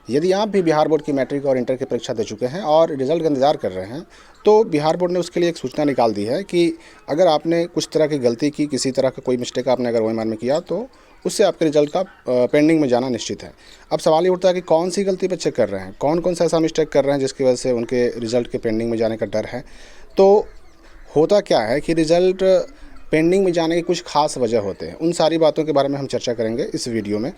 यदि आप भी बिहार बोर्ड की मैट्रिक और इंटर की परीक्षा दे चुके हैं और रिजल्ट का इंतज़ार कर रहे हैं, तो बिहार बोर्ड ने उसके लिए एक सूचना निकाल दी है कि अगर आपने कुछ तरह की गलती की, किसी तरह का कोई मिस्टेक आपने अगर ओएमआर में किया, तो उससे आपके रिजल्ट का पेंडिंग में जाना निश्चित है। अब सवाल ये उठता है कि कौन सी गलती बच्चे कर रहे हैं, कौन कौन सा ऐसा मिस्टेक कर रहे हैं जिसकी वजह से उनके रिजल्ट के पेंडिंग में जाने का डर है। तो होता क्या है कि रिज़ल्ट पेंडिंग में जाने के कुछ ख़ास वजह होते हैं। उन सारी बातों के बारे में हम चर्चा करेंगे इस वीडियो में।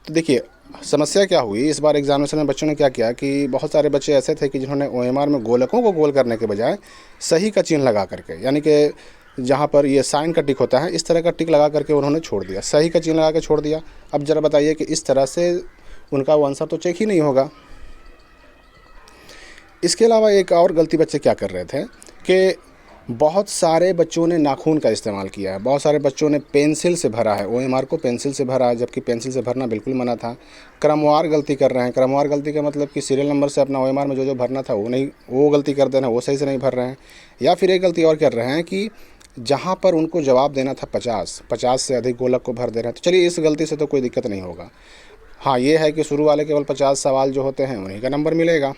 तो देखिए, समस्या क्या हुई इस बार एग्जामिनेशन में, बच्चों ने क्या किया कि बहुत सारे बच्चे ऐसे थे कि जिन्होंने ओएमआर में गोलकों को गोल करने के बजाय सही का चिन्ह लगा करके, यानी कि जहाँ पर ये साइन का टिक होता है, इस तरह का टिक लगा करके उन्होंने छोड़ दिया, सही का चिन्ह लगा के छोड़ दिया। अब ज़रा बताइए कि इस तरह से उनका वो आंसर तो चेक ही नहीं होगा। इसके अलावा एक और गलती बच्चे क्या कर रहे थे कि बहुत सारे बच्चों ने नाखून का इस्तेमाल किया है, बहुत सारे बच्चों ने पेंसिल से भरा है, ओएमआर को पेंसिल से भरा है, जबकि पेंसिल से भरना बिल्कुल मना था। क्रमवार गलती कर रहे हैं। क्रमवार गलती का मतलब कि सीरियल नंबर से अपना ओएमआर में जो जो भरना था वो गलती कर देना, वो सही से नहीं भर रहे हैं। या फिर एक गलती और कर रहे हैं कि जहाँ पर उनको जवाब देना था 50 से अधिक गोलक को भर दे रहे हैं। तो चलिए, इस गलती से तो कोई दिक्कत नहीं होगा। हाँ, ये है कि शुरू वाले केवल 50 सवाल जो होते हैं उन्हीं का नंबर मिलेगा।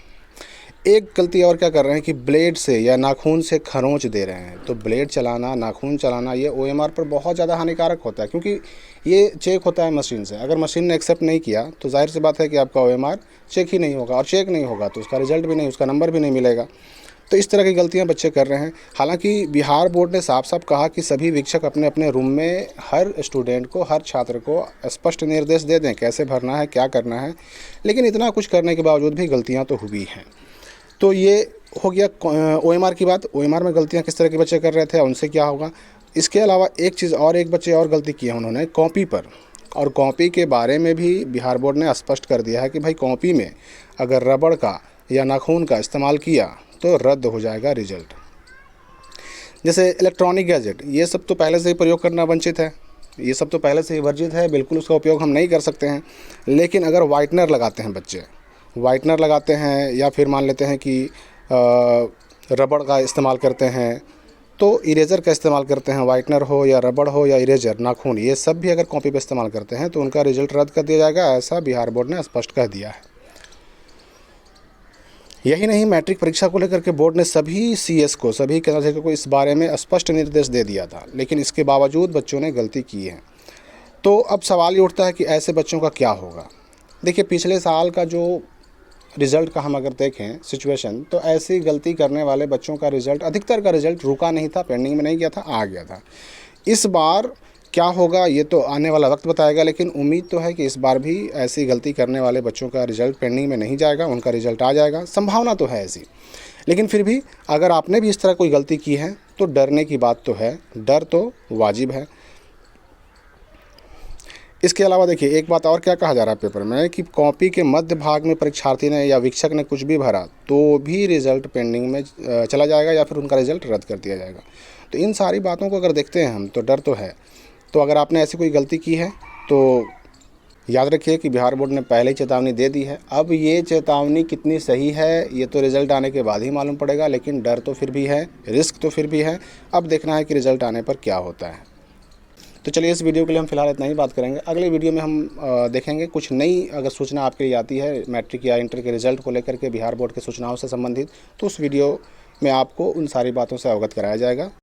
एक गलती और क्या कर रहे हैं कि ब्लेड से या नाखून से खरोंच दे रहे हैं। तो ब्लेड चलाना, नाखून चलाना, ये ओएमआर पर बहुत ज़्यादा हानिकारक होता है, क्योंकि ये चेक होता है मशीन से। अगर मशीन ने एक्सेप्ट नहीं किया तो जाहिर सी बात है कि आपका ओएमआर चेक ही नहीं होगा, और चेक नहीं होगा तो उसका रिजल्ट भी नहीं, उसका नंबर भी नहीं मिलेगा। तो इस तरह की गलतियां बच्चे कर रहे हैं। हालांकि बिहार बोर्ड ने साफ साफ कहा कि सभी शिक्षक अपने अपने रूम में हर स्टूडेंट को, हर छात्र को स्पष्ट निर्देश दे दें कैसे भरना है, क्या करना है। लेकिन इतना कुछ करने के बावजूद भी गलतियाँ तो हुई हैं। तो ये हो गया ओएमआर की बात। ओएमआर में गलतियां किस तरह के बच्चे कर रहे थे, उनसे क्या होगा। इसके अलावा एक चीज़ और, एक बच्चे और गलती की है उन्होंने कॉपी पर, और कॉपी के बारे में भी बिहार बोर्ड ने स्पष्ट कर दिया है कि भाई कॉपी में अगर रबड़ का या नाखून का इस्तेमाल किया तो रद्द हो जाएगा रिजल्ट। जैसे इलेक्ट्रॉनिक गैजेट, ये सब तो पहले से ही प्रयोग करना वंचित है, ये सब तो पहले से ही वर्जित है, बिल्कुल उसका उपयोग हम नहीं कर सकते हैं। लेकिन अगर वाइटनर लगाते हैं बच्चे, वाइटनर लगाते हैं, या फिर मान लेते हैं कि रबड़ का इस्तेमाल करते हैं, तो इरेज़र का इस्तेमाल करते हैं, वाइटनर हो या रबड़ हो या इरेज़र, नाखून, ये सब भी अगर कॉपी पे इस्तेमाल करते हैं तो उनका रिजल्ट रद्द कर दिया जाएगा, ऐसा बिहार बोर्ड ने स्पष्ट कह दिया है। यही नहीं, मैट्रिक परीक्षा को लेकर के बोर्ड ने सभी सीएस को, सभी कर्मचारियों को इस बारे में स्पष्ट निर्देश दे दिया था, लेकिन इसके बावजूद बच्चों ने गलती की है। तो अब सवाल ये उठता है कि ऐसे बच्चों का क्या होगा। देखिए, पिछले साल का जो रिज़ल्ट का हम अगर देखें सिचुएशन, तो ऐसी गलती करने वाले बच्चों का रिज़ल्ट, अधिकतर का रिज़ल्ट रुका नहीं था, पेंडिंग में नहीं गया था, आ गया था। इस बार क्या होगा ये तो आने वाला वक्त बताएगा, लेकिन उम्मीद तो है कि इस बार भी ऐसी गलती करने वाले बच्चों का रिज़ल्ट पेंडिंग में नहीं जाएगा, उनका रिज़ल्ट आ जाएगा। संभावना तो है ऐसी, लेकिन फिर भी अगर आपने भी इस तरह कोई गलती की है तो डरने की बात तो है, डर तो वाजिब है। इसके अलावा देखिए, एक बात और क्या कहा जा रहा है पेपर में कि कॉपी के मध्य भाग में परीक्षार्थी ने या शिक्षक ने कुछ भी भरा तो भी रिज़ल्ट पेंडिंग में चला जाएगा, या फिर उनका रिज़ल्ट रद्द कर दिया जाएगा। तो इन सारी बातों को अगर देखते हैं हम, तो डर तो है। तो अगर आपने ऐसी कोई गलती की है तो याद रखिए कि बिहार बोर्ड ने पहले ही चेतावनी दे दी है। अब ये चेतावनी कितनी सही है ये तो रिज़ल्ट आने के बाद ही मालूम पड़ेगा, लेकिन डर तो फिर भी है, रिस्क तो फिर भी है। अब देखना है कि रिज़ल्ट आने पर क्या होता है। तो चलिए, इस वीडियो के लिए हम फिलहाल इतना ही बात करेंगे। अगले वीडियो में हम देखेंगे कुछ नई अगर सूचना आपके लिए आती है मैट्रिक या इंटर के रिज़ल्ट को लेकर के, बिहार बोर्ड के सूचनाओं से संबंधित, तो उस वीडियो में आपको उन सारी बातों से अवगत कराया जाएगा।